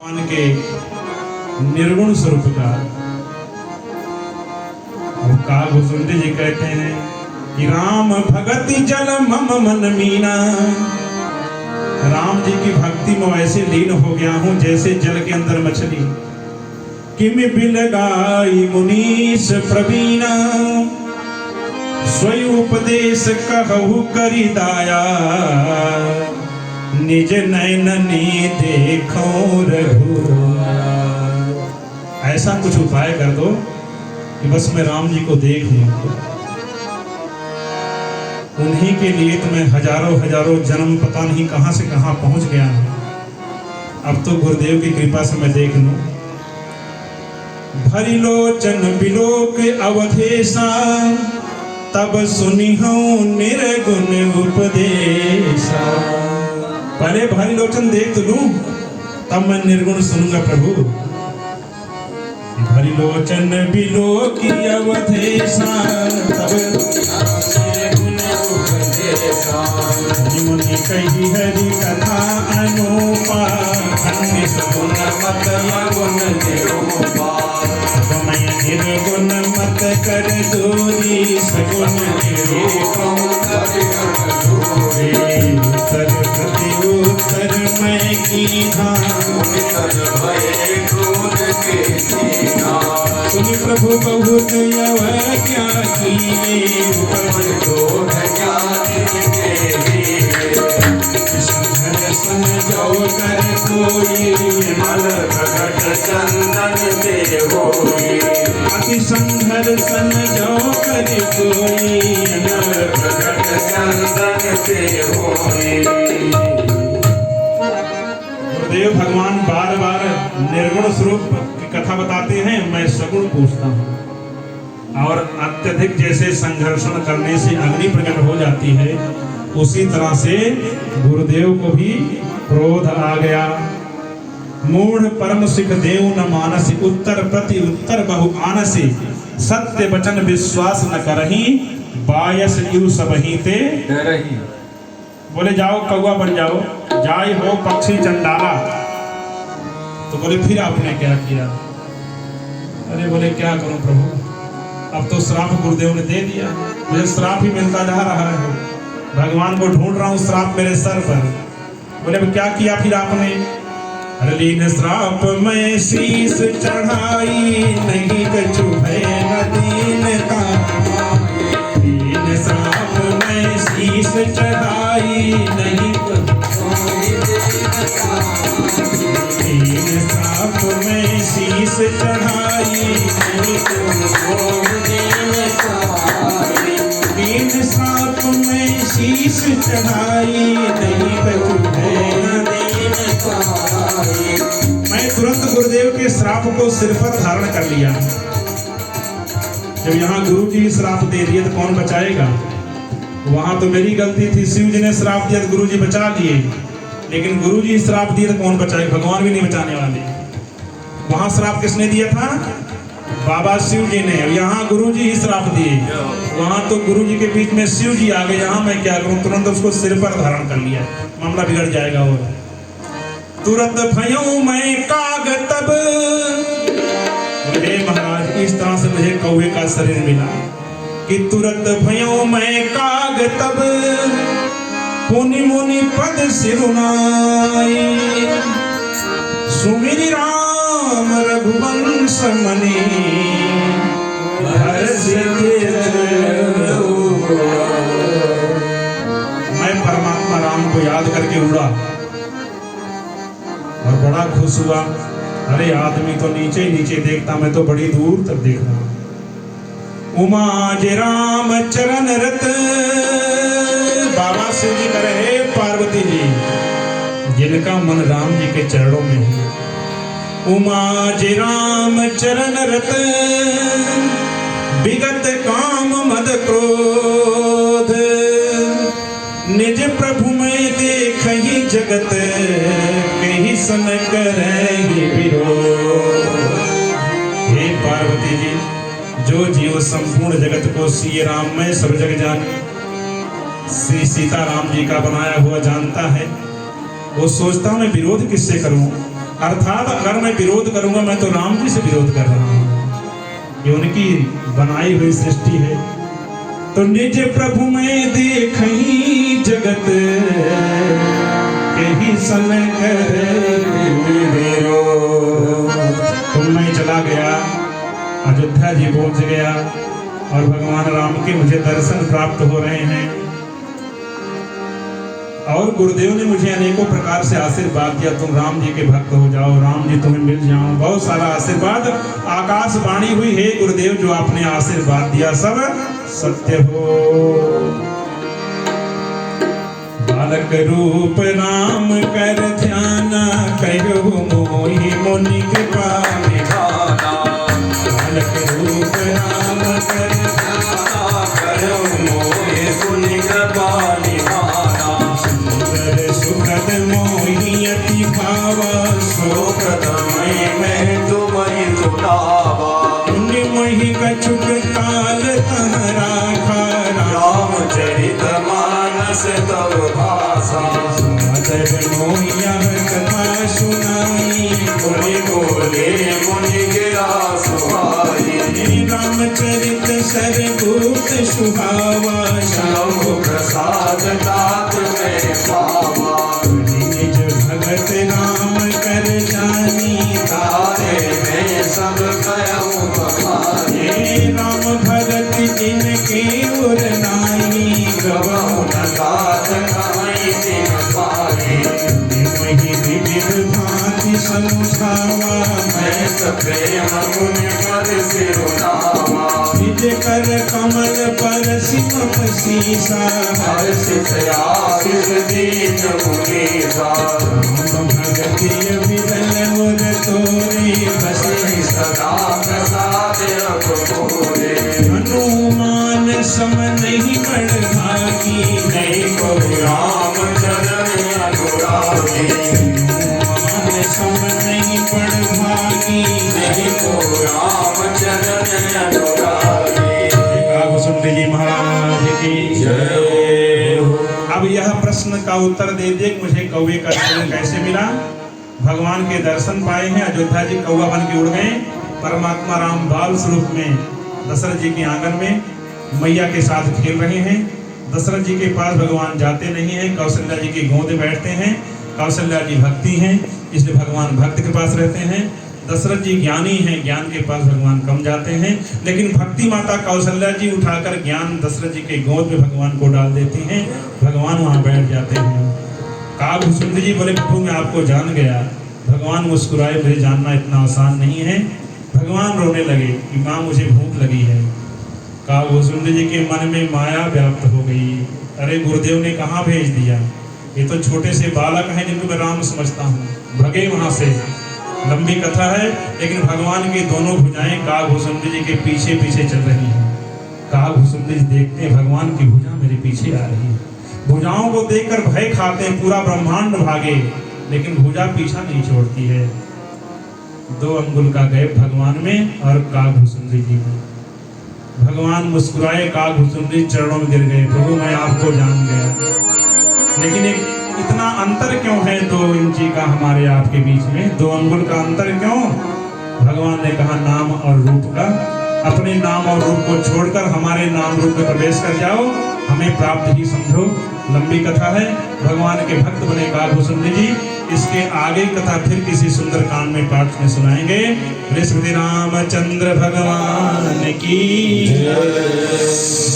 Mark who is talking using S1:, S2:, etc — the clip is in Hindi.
S1: भगवान के निर्गुण स्वरूप का काल भुसुंडी जी कहते हैं कि राम भगति जल मम मन मीना। राम जी की भक्ति में ऐसे लीन हो गया हूं जैसे जल के अंदर मछली। किम बिलगाई मुनीश प्रवीणा, स्वयं उपदेश कहु करि दाया। निज नयननी देखो रघु। ऐसा कुछ उपाय कर दो कि बस मैं राम जी को देख लूं। उन्हीं के लिए तो मैं हजारों हजारों जन्म पता नहीं कहां से कहां पहुंच गया हूं। अब तो गुरुदेव की कृपा से मैं देख लूं। भरी लोचन बिलोक अवधेशा, तब सुनिहो निर्गुण उपदेशा। पहले भरी लोचन देख तो लूं, तब मैं निर्गुण सुनूंगा प्रभु। भरी लोचन बिलोक अवधेशा, तब निर्गुण उपदेशा। मुनि कही हरि कथा अनुपा, अन्य सगुण मत अगुण निरूपा। मैं निर्गुण मत कर दूरी, सगुण निरूपा उत्तर प्रति उत्तर मैं कीन्हा। सुनि प्रभु बहुत अवज्ञा किए, संघर्षण जो कर कोई, मल प्रकट चंदन दे होई। अति संघर्षण जो कर कोई, मल प्रकट चंदन दे होई। गुरुदेव भगवान बार बार निर्गुण स्वरूप की कथा बताते हैं, मैं सगुण पूछता हूँ। और अत्यधिक जैसे संघर्षण करने से अग्नि प्रकट हो जाती है, उसी तरह से गुरुदेव को भी क्रोध आ गया। मूढ़ परम सिख देव न मानसी, उत्तर प्रति उत्तर बहु आनसी। सत्य वचन विश्वास न करही, बायस यू सबही ते डरही। बोले जाओ कौवा बन जाओ, जाय हो पक्षी चंडाला। तो बोले फिर आपने क्या किया? अरे बोले क्या करूं प्रभु, अब तो श्राप गुरुदेव ने दे दिया, मुझे श्राप ही मिलता जा रहा है। भगवान को ढूंढ रहा हूं, श्राप मेरे सर पर। बोले क्या किया फिर आपने? अरे लीन श्राप में शीश चढ़ाई, नहीं कछु है न दीनता। लीन श्राप में शीश चढ़ाई, नहीं लीन श्राप में शीश चढ़ाई, लीन श्राप में शीश चढ़ाई, नहीं कछु है न दीनता। मैं तुरंत गुरुदेव के श्राप को सिर पर धारण कर लिया। जब यहाँ गुरु जी श्राप दे दिए तो कौन बचाएगा? वहां तो मेरी गलती थी, शिव जी ने श्राप दिया तो गुरु जी बचा लिए, लेकिन गुरु जी श्राप दिए तो कौन बचाएगा? भगवान भी नहीं बचाने वाले। वहां श्राप किसने दिया था? बाबा शिव जी ने। यहाँ गुरु जी ही श्राप दिए, वहां तो गुरु जी के बीच में शिव जी आ गए। यहाँ मैं क्या करूं? तुरंत उसको सिर पर धारण कर लिया, मामला बिगड़ जाएगा। और तुरंत भयों मैं काग तब, हे महाराज इस तरह से मुझे कौवे का शरीर मिला कि तुरंत भयों मैं काग तब, पुनि मुनि पद सिरुनाई। सुमिरि राम रघुवंश मनि, मैं परमात्मा राम को याद करके उड़ा और बड़ा खुश हुआ। अरे आदमी तो नीचे ही नीचे देखता, मैं तो बड़ी दूर तक देख रहा हूं। उमा जे राम चरण रत, बाबा शिव जी करे हे पार्वती जी, जिनका मन राम जी के चरणों में है। उमा जे राम चरण रत, विगत काम मद क्रोध। निज प्रभु में देखहि जगत, कहीं सन करहि विरोध। हे पार्वती जी, जो जीव संपूर्ण जगत को सिए राम में सब जग जाने, श्री सीताराम जी का बनाया हुआ जानता है, वो सोचता मैं विरोध किससे करूं। अर्थात अगर मैं विरोध करूंगा मैं तो राम जी से विरोध कर रहा हूं। ये उनकी बनाई हुई सृष्टि है। तो निज प्रभु में देखही जगत यही सन तो मैं चला गया, अयोध्या जी पहुंच गया और भगवान राम के मुझे दर्शन प्राप्त हो रहे हैं। और गुरुदेव ने मुझे अनेकों प्रकार से आशीर्वाद दिया, तुम राम जी के भक्त हो जाओ, राम जी तुम्हें मिल जाओ, बहुत सारा आशीर्वाद आकाशवाणी हुई है गुरुदेव जो आपने आशीर्वाद दिया सब सत्य हो। बालक रूप राम कर ध्यान कहो मोहि मुनि कृपा निधाना। बालक रूप राम कर ध्यान कहो मोहि मुनि कृपा निधाना। सुंदर सुखद मोहि अति भावा सो प्रथमहि मैं तुमहि सुनावा। पुण्य मोहि कछुक काल तह राखा रामचरित मानस तव भाषा। सादर मोहिया कथा सुनाई मुनि बोले मुनि गिरा सुहाई। रामचरित सरगुप्त सुहावा शंभु प्रसाद तात में पावा। निज भगत राम कर जानी तारे में सब कहूँ बखानी। राम भगत जिनके उर नाई गवहु न गात कहीं दिन पाए। निमहि विविध भांति समझावा मैं प्रेम मुनि पद सिरुनावा। निज कर कमल पर सिम शीसा हर्षित आशीष दीन मुनीसा। राम भगति विरल उर तोरे बसे सदा प्रसाद अपूरे। हनुमान सम नहीं बड़ भागी नहीं को राम चरण अनुरागी। हनुमान सम नहीं बड़ भागी नहीं को राम चरण अनुरागी। सुंदर जी महाराज की जय। अब यह प्रश्न का उत्तर दे दे मुझे कौवे का जन्म कैसे मिला। भगवान के दर्शन पाए हैं, अयोध्या जी कौवा बन के उड़ गए। परमात्मा राम बाल स्वरूप में दशरथ जी के आंगन में मैया के साथ खेल रहे हैं। दशरथ जी के पास भगवान जाते नहीं हैं, कौशल्या जी की गोद बैठते हैं। कौशल्या जी भक्ति हैं इसलिए भगवान भक्त के पास रहते हैं। दशरथ जी ज्ञानी हैं, ज्ञान के पास भगवान कम जाते हैं। लेकिन भक्ति माता कौशल्या जी उठाकर ज्ञान दशरथ जी के गोद में भगवान को डाल देती हैं, भगवान वहां बैठ जाते हैं। कागभूषुंड जी बोले प्रभु मैं आपको जान गया। भगवान मुस्कुराए मुझे जानना इतना आसान नहीं है। भगवान रोने लगे कि माँ मुझे भूख लगी है। कागभूषुंड जी के मन में माया व्याप्त हो गई। अरे गुरुदेव ने कहाँ भेज दिया, ये तो छोटे से बालक हैं जिनको मैं राम समझता हूँ, भगे वहां से। लंबी कथा है लेकिन भगवान की दोनों भुजाएं कागभूषुंड जी के पीछे पीछे चल रही हैं। कागभूषुंड जी देखते हैं भगवान की भुजा मेरे पीछे आ रही है। भुजाओं को देखकर भय खाते हैं, पूरा ब्रह्मांड भागे लेकिन भुजा पीछा नहीं छोड़ती है। 2 अंगुल का गैप भगवान में और कागभूषुंड जी में। भगवान मुस्कुराए, कागभूषुंड जी चरणों में गिर गए, प्रभु मैं आपको जान गया। लेकिन एक इतना अंतर क्यों है 2 इंची का हमारे आपके बीच में, 2 अंगुल का अंतर क्यों। भगवान ने कहा नाम और रूप का। अपने नाम और रूप को छोड़कर हमारे नाम रूप में प्रवेश कर जाओ, हमें प्राप्त ही समझो। लंबी कथा है, भगवान के भक्त बने कागभूषुंड जी। इसके आगे कथा फिर किसी सुंदर कांड में पाठ में सुनाएंगे। श्री रामचंद्र भगवान की जय।